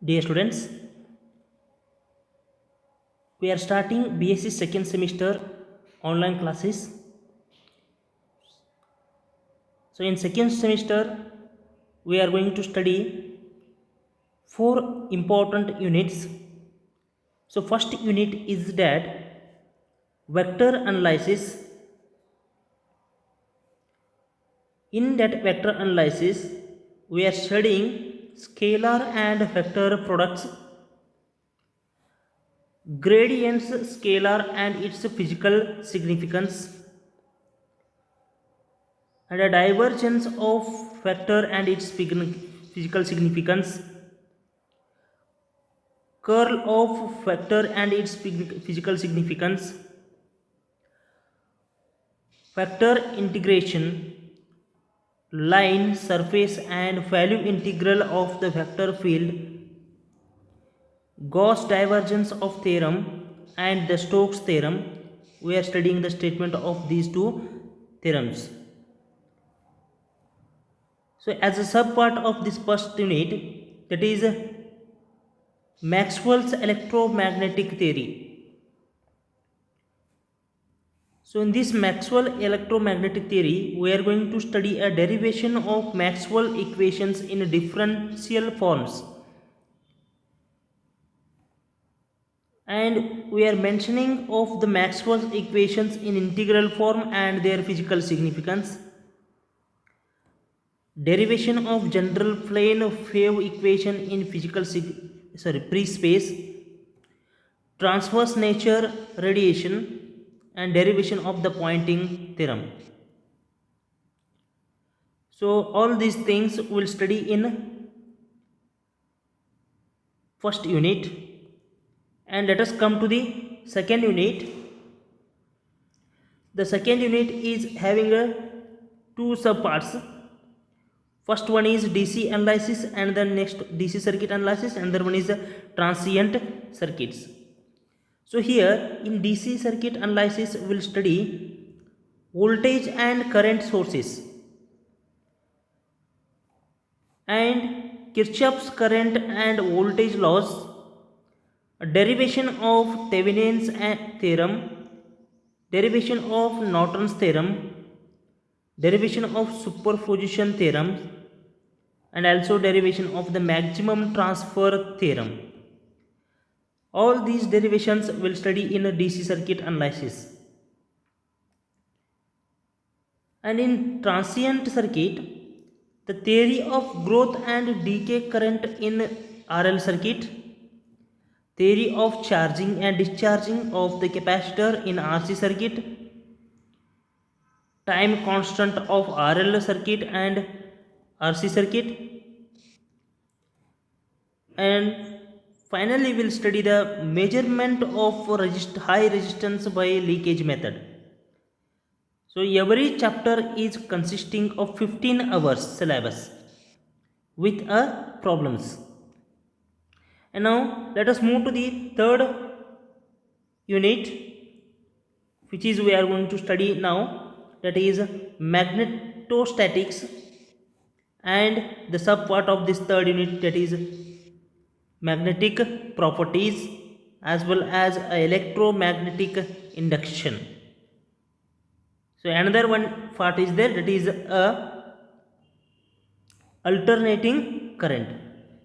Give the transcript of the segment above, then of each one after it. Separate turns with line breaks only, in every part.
Dear students, we are starting BSc second semester online classes. So in second semester, we are going to study four important units. So first unit is that vector analysis. In that vector analysis, we are studying scalar and vector products, gradients, scalar and its physical significance, and a divergence of vector and its physical significance, curl of vector and its physical significance, vector integration, line, surface and value integral of the vector field, Gauss divergence of theorem and the Stokes theorem. We are studying the statement of these two theorems. So as a sub part of this first unit, that is Maxwell's electromagnetic theory. So in this Maxwell electromagnetic theory, we are going to study a derivation of Maxwell equations in differential forms. And we are mentioning of the Maxwell's equations in integral form and their physical significance. Derivation of general plane wave equation in free space, transverse nature radiation, and derivation of the Poynting theorem. So all these things we'll study in first unit, and let us come to the second unit. The second unit is having a two subparts. First one is DC analysis and then next DC circuit analysis, and then one is the transient circuits. So here in DC circuit analysis we will study voltage and current sources and Kirchhoff's current and voltage laws, a derivation of Thevenin's theorem, derivation of Norton's theorem, derivation of superposition theorem, and also derivation of the maximum transfer theorem. All these derivations will study in a DC circuit analysis. And in transient circuit, the theory of growth and decay current in RL circuit, theory of charging and discharging of the capacitor in RC circuit, time constant of RL circuit and RC circuit, and finally we'll study the measurement of high resistance by leakage method. So every chapter is consisting of 15 hours syllabus with a problems. And now let us move to the third unit, which is we are going to study now, that is magnetostatics, and the sub part of this third unit, that is magnetic properties as well as electromagnetic induction. So another one part is there, that is a alternating current.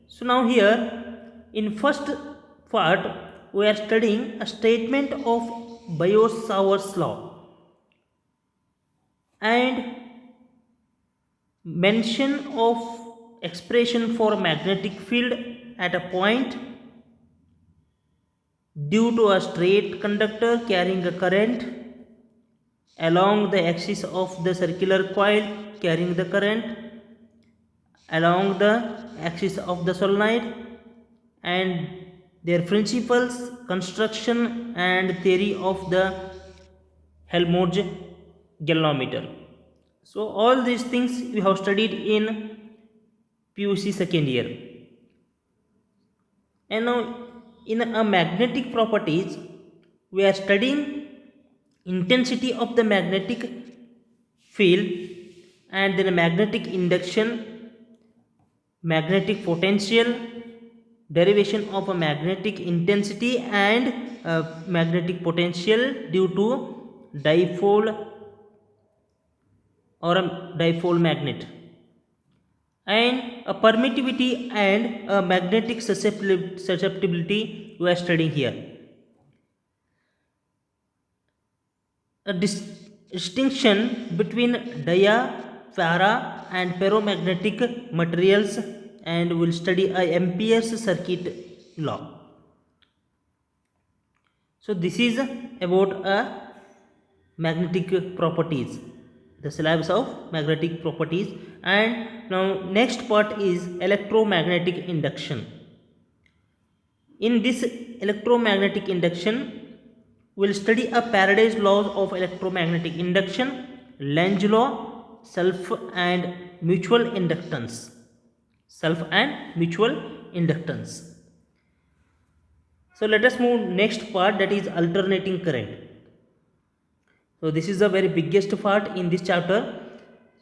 So now here in first part we are studying a statement of Biot-Savart's law and mention of expression for magnetic field at a point due to a straight conductor carrying a current along the axis of the circular coil carrying the current along the axis of the solenoid, and their principles, construction and theory of the Helmholtz galvanometer. So all these things we have studied in PUC second year. And now in a magnetic properties we are studying intensity of the magnetic field and then magnetic induction, magnetic potential, derivation of a magnetic intensity and magnetic potential due to dipole or a dipole magnet, and a permittivity and a magnetic susceptibility we are studying here. A distinction between dia, para and ferromagnetic materials, and we'll study a Ampere's circuit law. So this is about a magnetic properties, the syllabus of magnetic properties. And now next part is electromagnetic induction. In this electromagnetic induction, we'll study a Faraday's laws of electromagnetic induction, Lenz law, self and mutual inductance. Self and mutual inductance. So let us move next part, that is alternating current. So this is the very biggest part in this chapter.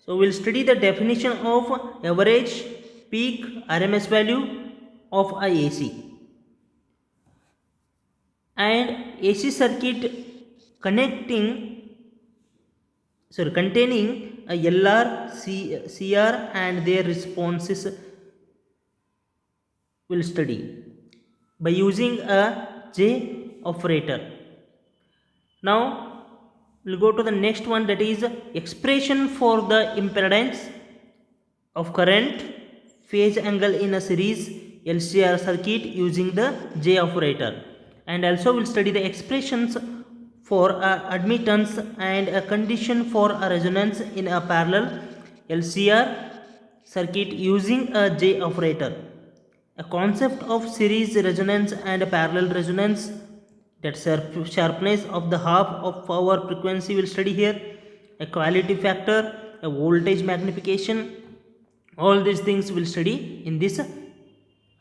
So we'll study the definition of average, peak, RMS value of a AC. And AC circuit containing a LR, CR and their responses will study by using a J operator. Now we'll go to the next one, that is expression for the impedance of current phase angle in a series LCR circuit using the J operator. And also we'll study the expressions for admittance and a condition for a resonance in a parallel LCR circuit using a J operator. A concept of series resonance and a parallel resonance, that sharpness of the half of power frequency will study here, a quality factor, a voltage magnification. All these things will study in this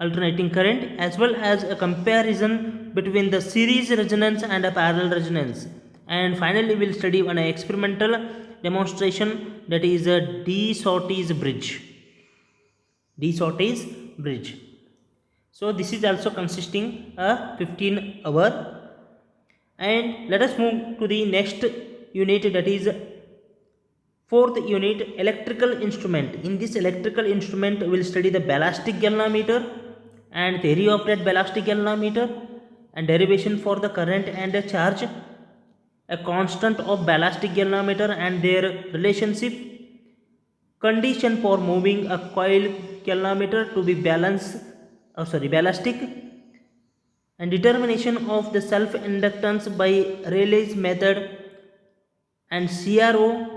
alternating current, as well as a comparison between the series resonance and a parallel resonance. And finally we will study an experimental demonstration, that is a de Sauty's bridge. De Sauty's bridge. So this is also consisting a 15 hour. And let us move to the next unit, that is fourth unit, electrical instrument. In this electrical instrument we will study the ballistic galvanometer and theory of that ballistic galvanometer, and derivation for the current and the charge, a constant of ballistic galvanometer and their relationship, condition for moving a coil galvanometer to be ballistic, and determination of the self inductance by Rayleigh's method, and CRO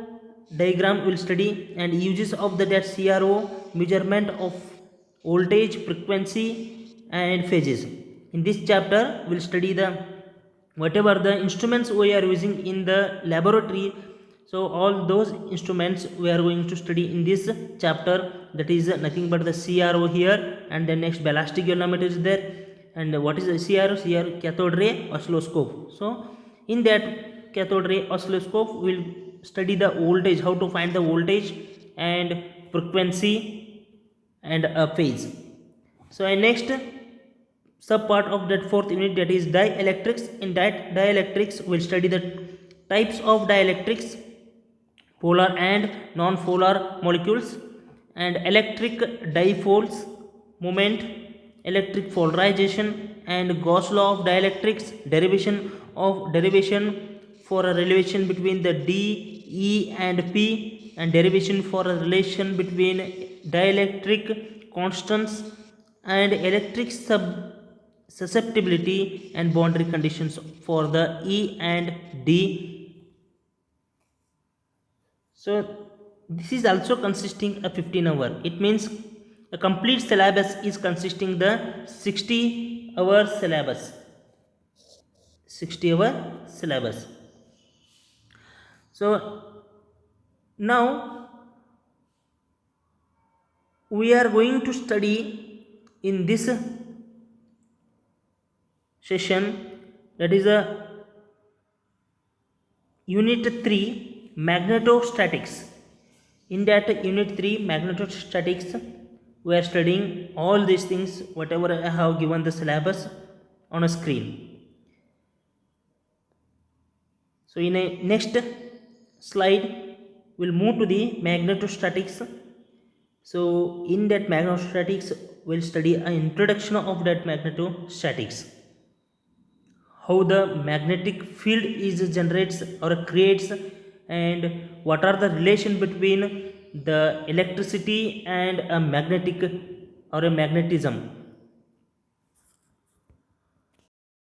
diagram will study, and uses of that CRO, measurement of voltage, frequency and phases. In this chapter we will study the whatever the instruments we are using in the laboratory. So all those instruments we are going to study in this chapter, that is nothing but the CRO here, and then next ballistic galvanometer is there. And what is the CRO? CRO, cathode ray oscilloscope. So in that cathode ray oscilloscope we will study the voltage, how to find the voltage and frequency and a phase. So next sub part of that fourth unit, that is dielectrics. In that dielectrics we will study the types of dielectrics, polar and non-polar molecules, and electric dipoles, moment, electric polarization, and Gauss law of dielectrics, derivation for a relation between the D, E and P, and derivation for a relation between dielectric constants and electric susceptibility and boundary conditions for the E and D. So this is also consisting a 15 hour. It means a complete syllabus is consisting the 60 hour syllabus. 60 hour syllabus. So now we are going to study in this session, that is a unit 3 magnetostatics. In that unit 3 magnetostatics we are studying all these things whatever I have given the syllabus on a screen. So in a next slide we'll move to the magnetostatics. So in that magnetostatics we'll study an introduction of that magnetostatics, how the magnetic field is generates or creates, and what are the relation between the electricity and a magnetic or a magnetism.